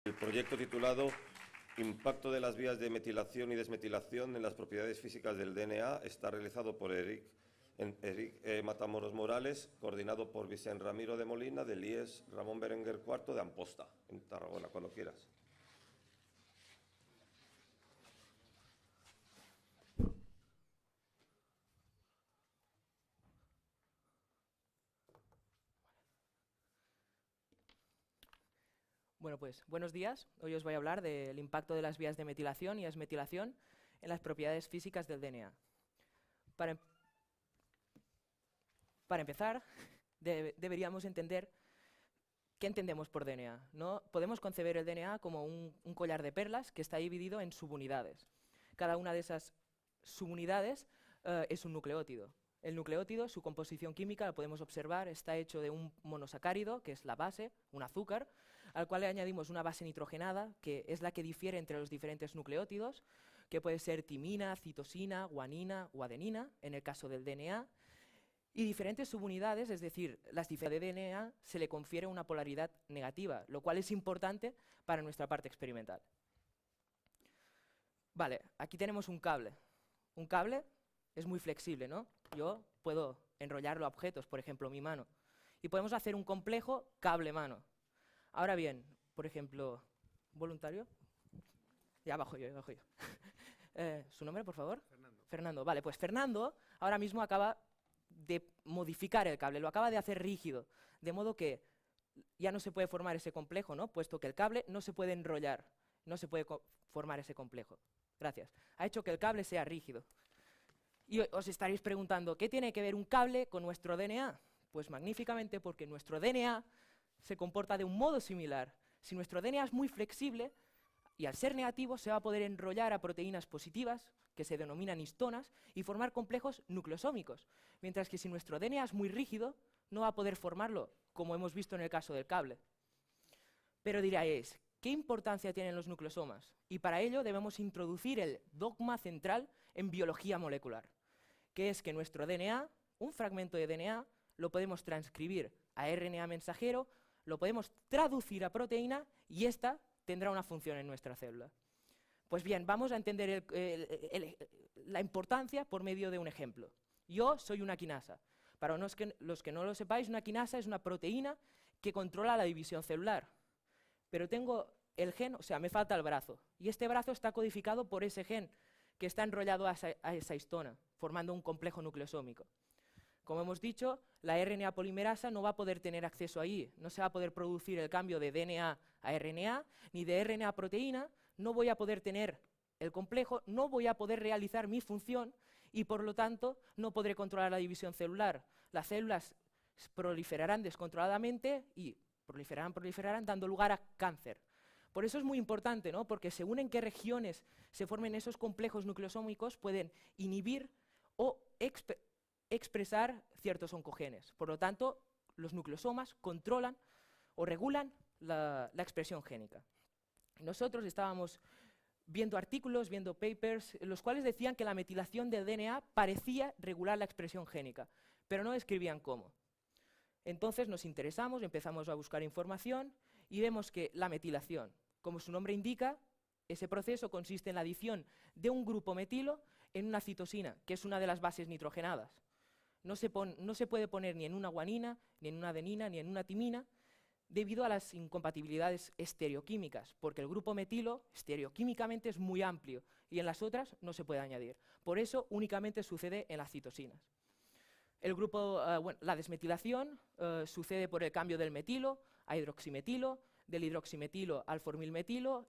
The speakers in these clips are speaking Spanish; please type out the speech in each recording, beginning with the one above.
El proyecto titulado Impacto de las vías de metilación y desmetilación en las propiedades físicas del DNA está realizado por Eric Matamoros Morales, coordinado por Vicente Ramiro de Molina, del IES Ramón Berenguer IV de Amposta, en Tarragona, cuando quieras. Bueno, pues buenos días. Hoy os voy a hablar del impacto de las vías de metilación y desmetilación en las propiedades físicas del DNA. Para empezar, deberíamos entender qué entendemos por DNA, ¿no? Podemos conceber el DNA como un collar de perlas que está dividido en subunidades. Cada una de esas subunidades es un nucleótido. El nucleótido, su composición química, la podemos observar, está hecho de un monosacárido, que es la base, un azúcar, al cual le añadimos una base nitrogenada, que es la que difiere entre los diferentes nucleótidos, que puede ser timina, citosina, guanina o adenina, en el caso del DNA, y diferentes subunidades, es decir, las diferentes de DNA, se le confiere una polaridad negativa, lo cual es importante para nuestra parte experimental. Vale, aquí tenemos un cable. Un cable es muy flexible, ¿no? Yo puedo enrollarlo a objetos, por ejemplo, mi mano. Y podemos hacer un complejo cable-mano. Ahora bien, por ejemplo, ¿voluntario? Ya bajo yo. ¿Su nombre, por favor? Fernando. Fernando, vale, pues Fernando ahora mismo acaba de modificar el cable, lo acaba de hacer rígido, de modo que ya no se puede formar ese complejo, ¿no? Puesto que el cable no se puede enrollar, no se puede formar ese complejo. Gracias. Ha hecho que el cable sea rígido. Y os estaréis preguntando, ¿qué tiene que ver un cable con nuestro DNA? Pues magníficamente porque nuestro DNA se comporta de un modo similar. Si nuestro DNA es muy flexible, y al ser negativo se va a poder enrollar a proteínas positivas, que se denominan histonas, y formar complejos nucleosómicos. Mientras que si nuestro DNA es muy rígido, no va a poder formarlo, como hemos visto en el caso del cable. Pero diréis, ¿qué importancia tienen los nucleosomas? Y para ello debemos introducir el dogma central en biología molecular, que es que nuestro DNA, un fragmento de DNA, lo podemos transcribir a RNA mensajero, lo podemos traducir a proteína y esta tendrá una función en nuestra célula. Pues bien, vamos a entender la importancia por medio de un ejemplo. Yo soy una quinasa. Para los que no lo sepáis, una quinasa es una proteína que controla la división celular. Pero tengo el gen, o sea, me falta el brazo. Y este brazo está codificado por ese gen que está enrollado a esa histona, formando un complejo nucleosómico. Como hemos dicho, la RNA polimerasa no va a poder tener acceso ahí, no se va a poder producir el cambio de DNA a RNA, ni de RNA a proteína, no voy a poder tener el complejo, no voy a poder realizar mi función y por lo tanto no podré controlar la división celular. Las células proliferarán descontroladamente y proliferarán dando lugar a cáncer. Por eso es muy importante, ¿no? Porque según en qué regiones se formen esos complejos nucleosómicos pueden inhibir o expresar ciertos oncogenes. Por lo tanto, los nucleosomas controlan o regulan la expresión génica. Nosotros estábamos viendo artículos, viendo papers, los cuales decían que la metilación del DNA parecía regular la expresión génica, pero no describían cómo. Entonces nos interesamos, empezamos a buscar información y vemos que la metilación, como su nombre indica, ese proceso consiste en la adición de un grupo metilo en una citosina, que es una de las bases nitrogenadas. No se puede poner ni en una guanina, ni en una adenina, ni en una timina, debido a las incompatibilidades estereoquímicas, porque el grupo metilo estereoquímicamente es muy amplio y en las otras no se puede añadir. Por eso únicamente sucede en las citosinas. La desmetilación sucede por el cambio del metilo a hidroximetilo, del hidroximetilo al formilmetilo,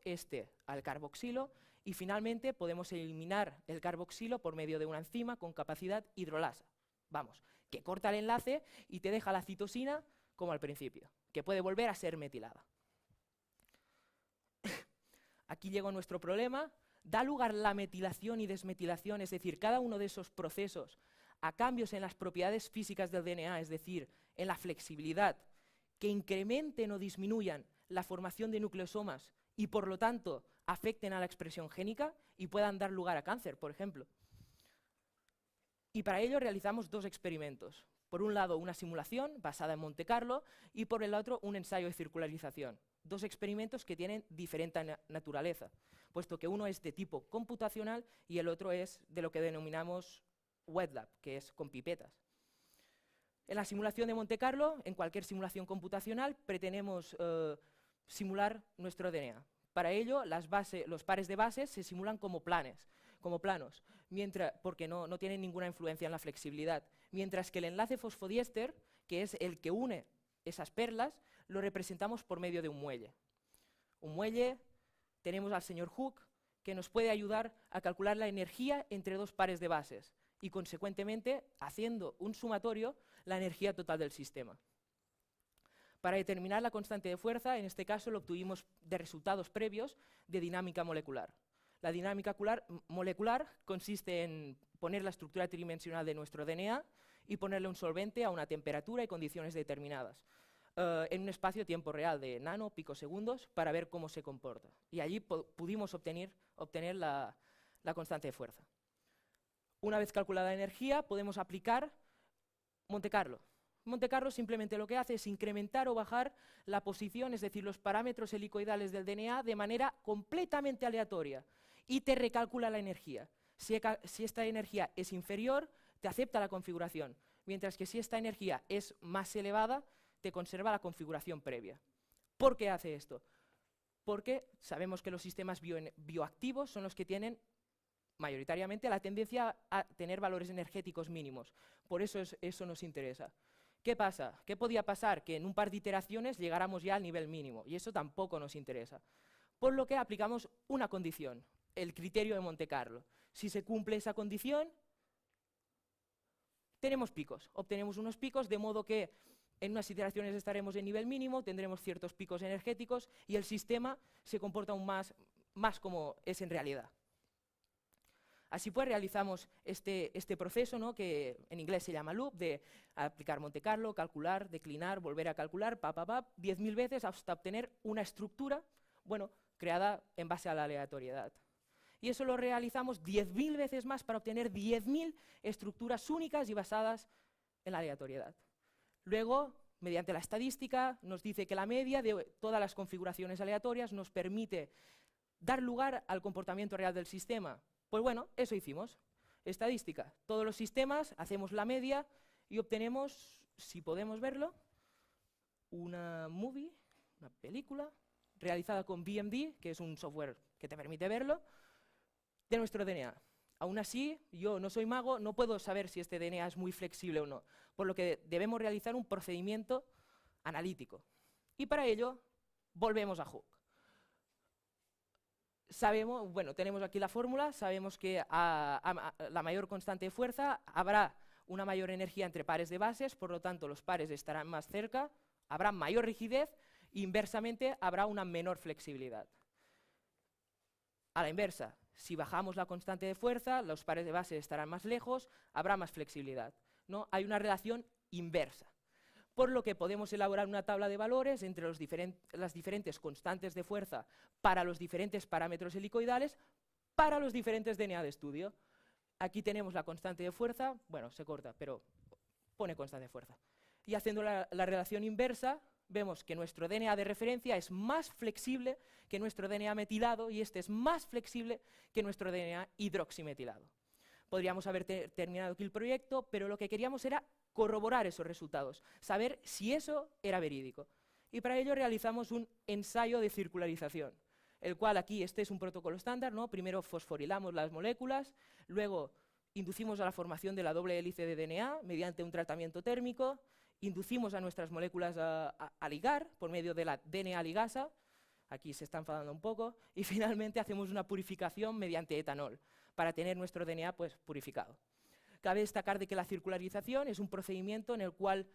al carboxilo, y finalmente podemos eliminar el carboxilo por medio de una enzima con capacidad hidrolasa. Vamos, que corta el enlace y te deja la citosina como al principio, que puede volver a ser metilada. Aquí llegó nuestro problema. Da lugar la metilación y desmetilación, es decir, cada uno de esos procesos, a cambios en las propiedades físicas del DNA, es decir, en la flexibilidad, que incrementen o disminuyan la formación de nucleosomas y, por lo tanto, afecten a la expresión génica y puedan dar lugar a cáncer, por ejemplo. Y para ello realizamos dos experimentos. Por un lado, una simulación basada en Monte Carlo y por el otro, un ensayo de circularización. dos experimentos que tienen diferente naturaleza, puesto que uno es de tipo computacional y el otro es de lo que denominamos wet lab, que es con pipetas. En la simulación de Monte Carlo, en cualquier simulación computacional, pretendemos simular nuestro DNA. Para ello, los pares de bases se simulan como planos, porque no tienen ninguna influencia en la flexibilidad, mientras que el enlace fosfodiéster, que es el que une esas perlas, lo representamos por medio de un muelle. Un muelle, tenemos al señor Hooke, que nos puede ayudar a calcular la energía entre dos pares de bases y, consecuentemente, haciendo un sumatorio, la energía total del sistema. Para determinar la constante de fuerza, en este caso lo obtuvimos de resultados previos de dinámica molecular. La dinámica molecular consiste en poner la estructura tridimensional de nuestro DNA y ponerle un solvente a una temperatura y condiciones determinadas, en un espacio-tiempo real de picosegundos, para ver cómo se comporta. Y allí pudimos obtener la constante de fuerza. Una vez calculada la energía, podemos aplicar Monte Carlo. Monte Carlo simplemente lo que hace es incrementar o bajar la posición, es decir, los parámetros helicoidales del DNA de manera completamente aleatoria y te recalcula la energía. Si esta energía es inferior, te acepta la configuración, mientras que si esta energía es más elevada, te conserva la configuración previa. ¿Por qué hace esto? Porque sabemos que los sistemas bioactivos son los que tienen mayoritariamente la tendencia a tener valores energéticos mínimos. Por eso eso nos interesa. ¿Qué pasa? ¿Qué podía pasar? Que en un par de iteraciones llegáramos ya al nivel mínimo, y eso tampoco nos interesa. Por lo que aplicamos una condición, el criterio de Monte Carlo. Si se cumple esa condición, tenemos picos, obtenemos unos picos, de modo que en unas iteraciones estaremos en nivel mínimo, tendremos ciertos picos energéticos y el sistema se comporta aún más como es en realidad. Así pues, realizamos este proceso, ¿no?, que en inglés se llama loop, de aplicar Monte Carlo, calcular, declinar, volver a calcular, 10.000 veces hasta obtener una estructura, creada en base a la aleatoriedad. Y eso lo realizamos 10.000 veces más para obtener 10.000 estructuras únicas y basadas en la aleatoriedad. Luego, mediante la estadística, nos dice que la media de todas las configuraciones aleatorias nos permite dar lugar al comportamiento real del sistema. Pues bueno, eso hicimos. Estadística. Todos los sistemas, hacemos la media y obtenemos, si podemos verlo, una película, realizada con BMD, que es un software que te permite verlo, de nuestro DNA. Aún así, yo no soy mago, no puedo saber si este DNA es muy flexible o no, por lo que debemos realizar un procedimiento analítico. Y para ello, volvemos a Hooke. Tenemos aquí la fórmula, sabemos que a la mayor constante de fuerza habrá una mayor energía entre pares de bases, por lo tanto los pares estarán más cerca, habrá mayor rigidez e inversamente habrá una menor flexibilidad. A la inversa, si bajamos la constante de fuerza, los pares de bases estarán más lejos, habrá más flexibilidad, ¿no? Hay una relación inversa. Por lo que podemos elaborar una tabla de valores entre las diferentes constantes de fuerza para los diferentes parámetros helicoidales para los diferentes DNA de estudio. Aquí tenemos la constante de fuerza, se corta, pero pone constante de fuerza. Y haciendo la relación inversa, vemos que nuestro DNA de referencia es más flexible que nuestro DNA metilado y este es más flexible que nuestro DNA hidroximetilado. Podríamos haber terminado aquí el proyecto, pero lo que queríamos era corroborar esos resultados, saber si eso era verídico. Y para ello realizamos un ensayo de circularización, el cual aquí, este es un protocolo estándar, ¿no? Primero fosforilamos las moléculas, luego inducimos a la formación de la doble hélice de DNA mediante un tratamiento térmico, inducimos a nuestras moléculas a ligar por medio de la DNA ligasa, aquí se está enfadando un poco, y finalmente hacemos una purificación mediante etanol, para tener nuestro DNA purificado. Cabe destacar de que la circularización es un procedimiento en el cual,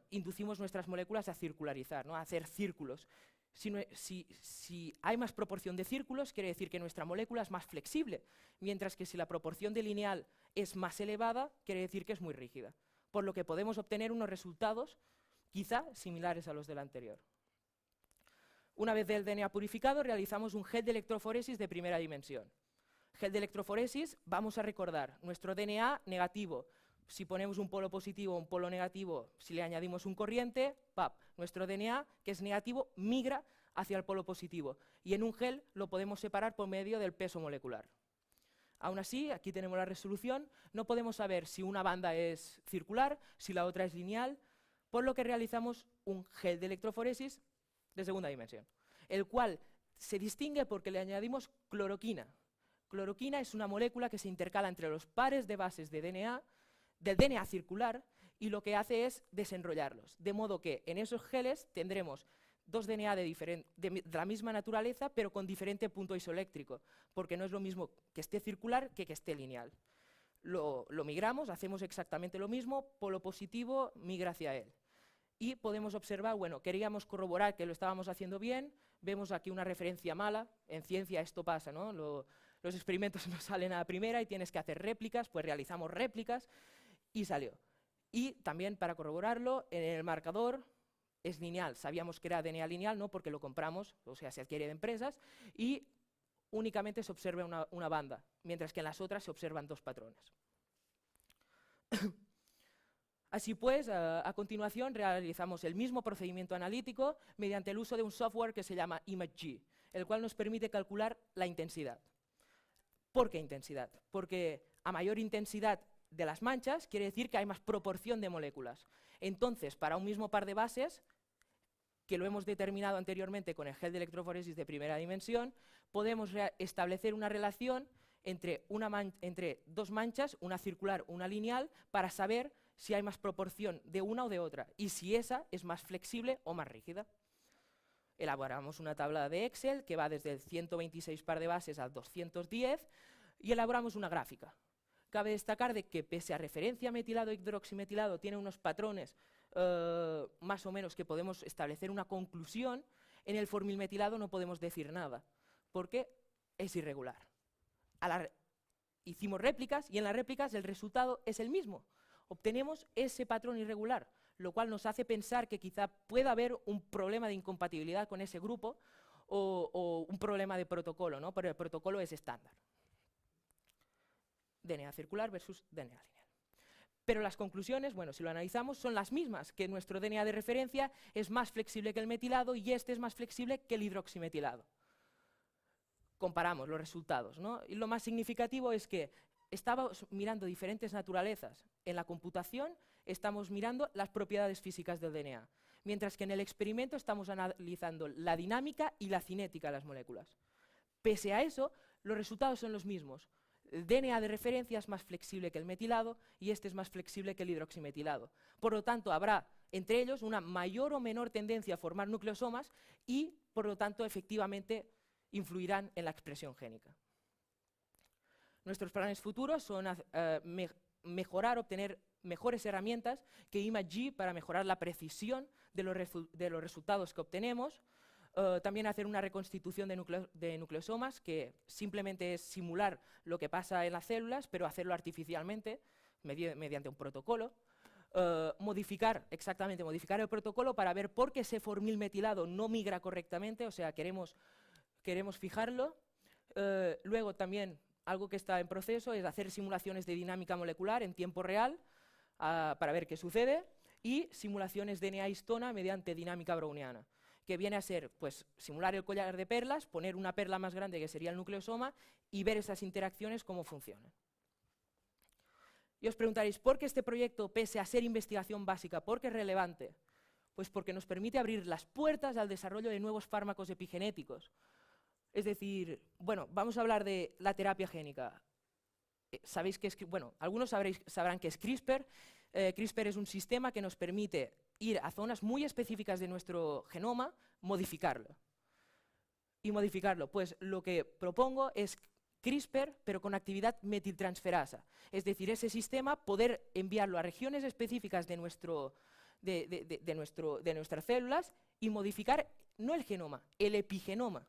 inducimos nuestras moléculas a circularizar, ¿no?, a hacer círculos. Si hay más proporción de círculos, quiere decir que nuestra molécula es más flexible, mientras que si la proporción de lineal es más elevada, quiere decir que es muy rígida. Por lo que podemos obtener unos resultados quizá similares a los del anterior. Una vez del DNA purificado, realizamos un gel de electroforesis de primera dimensión. Gel de electroforesis, vamos a recordar, nuestro DNA negativo, si ponemos un polo positivo o un polo negativo, si le añadimos un corriente, nuestro DNA, que es negativo, migra hacia el polo positivo. Y en un gel lo podemos separar por medio del peso molecular. Aún así, aquí tenemos la resolución, no podemos saber si una banda es circular, si la otra es lineal, por lo que realizamos un gel de electroforesis de segunda dimensión, el cual se distingue porque le añadimos cloroquina. Cloroquina es una molécula que se intercala entre los pares de bases de DNA, del DNA circular, y lo que hace es desenrollarlos, de modo que en esos geles tendremos dos DNA de la misma naturaleza, pero con diferente punto isoeléctrico, porque no es lo mismo que esté circular que esté lineal. Lo migramos, hacemos exactamente lo mismo, polo positivo migra hacia él. Y podemos observar, bueno, queríamos corroborar que lo estábamos haciendo bien, vemos aquí una referencia mala, en ciencia esto pasa, ¿no? Los experimentos no salen a la primera y tienes que hacer réplicas, pues realizamos réplicas y salió. Y también para corroborarlo, en el marcador es lineal, sabíamos que era DNA lineal, no porque lo compramos, o sea, se adquiere de empresas, y únicamente se observa una banda, mientras que en las otras se observan dos patrones. Así pues, a continuación realizamos el mismo procedimiento analítico mediante el uso de un software que se llama ImageG, el cual nos permite calcular la intensidad. ¿Por qué intensidad? Porque a mayor intensidad de las manchas quiere decir que hay más proporción de moléculas. Entonces, para un mismo par de bases, que lo hemos determinado anteriormente con el gel de electroforesis de primera dimensión, podemos establecer una relación entre dos manchas, una circular, una lineal, para saber si hay más proporción de una o de otra, y si esa es más flexible o más rígida. Elaboramos una tabla de Excel que va desde el 126 par de bases al 210 y elaboramos una gráfica. Cabe destacar de que pese a referencia metilado e hidroximetilado tiene unos patrones más o menos que podemos establecer una conclusión, en el formilmetilado no podemos decir nada, porque es irregular. Hicimos réplicas y en las réplicas el resultado es el mismo. Obtenemos ese patrón irregular, lo cual nos hace pensar que quizá pueda haber un problema de incompatibilidad con ese grupo o un problema de protocolo, ¿no? Pero el protocolo es estándar. DNA circular versus DNA lineal. Pero las conclusiones, bueno, si lo analizamos, son las mismas, que nuestro DNA de referencia es más flexible que el metilado y este es más flexible que el hidroximetilado. Comparamos los resultados, ¿no? Y lo más significativo es que estamos mirando diferentes naturalezas. En la computación estamos mirando las propiedades físicas del DNA, mientras que en el experimento estamos analizando la dinámica y la cinética de las moléculas. Pese a eso, los resultados son los mismos. El DNA de referencia es más flexible que el metilado y este es más flexible que el hidroximetilado. Por lo tanto, habrá entre ellos una mayor o menor tendencia a formar nucleosomas y, por lo tanto, efectivamente influirán en la expresión génica. Nuestros planes futuros son obtener mejores herramientas que ImageG para mejorar la precisión de los resultados que obtenemos. También hacer una reconstitución de nucleosomas, que simplemente es simular lo que pasa en las células, pero hacerlo artificialmente, mediante un protocolo. Modificar el protocolo para ver por qué ese formilmetilado no migra correctamente, o sea, queremos fijarlo. Luego también, algo que está en proceso es hacer simulaciones de dinámica molecular en tiempo real para ver qué sucede, y simulaciones DNA-histona mediante dinámica browniana, que viene a ser, pues, simular el collar de perlas, poner una perla más grande que sería el nucleosoma y ver esas interacciones cómo funcionan. Y os preguntaréis, ¿por qué este proyecto, pese a ser investigación básica, por qué es relevante? Pues porque nos permite abrir las puertas al desarrollo de nuevos fármacos epigenéticos. Es decir, bueno, vamos a hablar de la terapia génica. Sabéis que algunos sabrán que es CRISPR. CRISPR es un sistema que nos permite ir a zonas muy específicas de nuestro genoma, modificarlo. Y modificarlo, pues lo que propongo es CRISPR, pero con actividad metiltransferasa. Es decir, ese sistema, poder enviarlo a regiones específicas de nuestras células y modificar no el genoma, el epigenoma,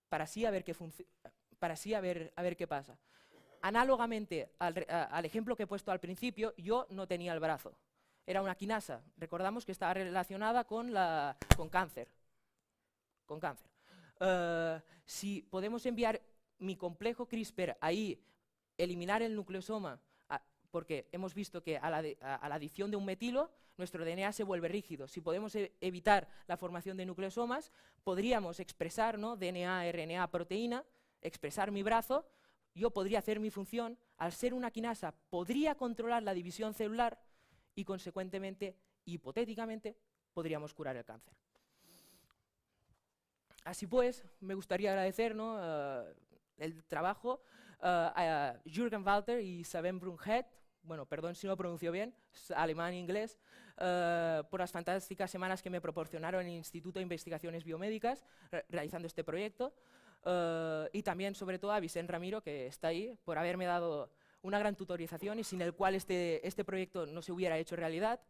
para así a ver qué pasa. Análogamente al ejemplo que he puesto al principio, yo no tenía el brazo. Era una quinasa. Recordamos que estaba relacionada con cáncer. Si podemos enviar mi complejo CRISPR ahí, eliminar el nucleosoma, porque hemos visto que a la adición de un metilo, nuestro DNA se vuelve rígido. Si podemos evitar la formación de nucleosomas, podríamos expresar, ¿no?, DNA, RNA, proteína, expresar mi brazo, yo podría hacer mi función, al ser una quinasa podría controlar la división celular y, consecuentemente, hipotéticamente, podríamos curar el cáncer. Así pues, me gustaría agradecer, ¿no?, el trabajo a Jürgen Walter y Sabine Brunhet, bueno, perdón si no lo pronuncio bien, es alemán e inglés, por las fantásticas semanas que me proporcionaron en el Instituto de Investigaciones Biomédicas realizando este proyecto, y también, sobre todo, a Vicent Ramiro, que está ahí, por haberme dado una gran tutorización y sin el cual este proyecto no se hubiera hecho realidad,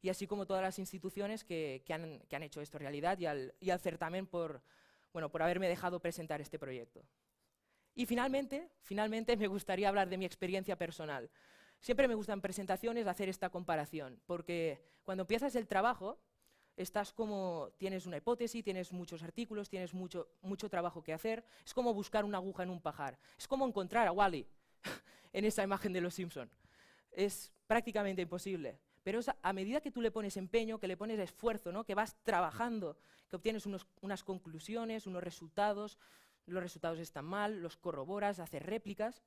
y así como todas las instituciones que han hecho esto realidad, y al certamen por haberme dejado presentar este proyecto. Y finalmente me gustaría hablar de mi experiencia personal. Siempre me gustan presentaciones hacer esta comparación, porque cuando empiezas el trabajo, tienes una hipótesis, tienes muchos artículos, tienes mucho trabajo que hacer, es como buscar una aguja en un pajar, es como encontrar a Wally en esa imagen de los Simpson. Es prácticamente imposible, pero a medida que tú le pones empeño, que le pones esfuerzo, ¿no?, que vas trabajando, que obtienes unas conclusiones, unos resultados, los resultados están mal, los corroboras, haces réplicas.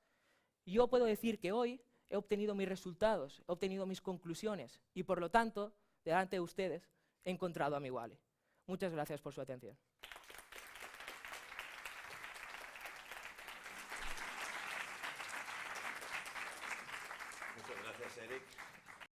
Yo puedo decir que hoy he obtenido mis resultados, he obtenido mis conclusiones y, por lo tanto, delante de ustedes, he encontrado a mi Wally. Muchas gracias por su atención.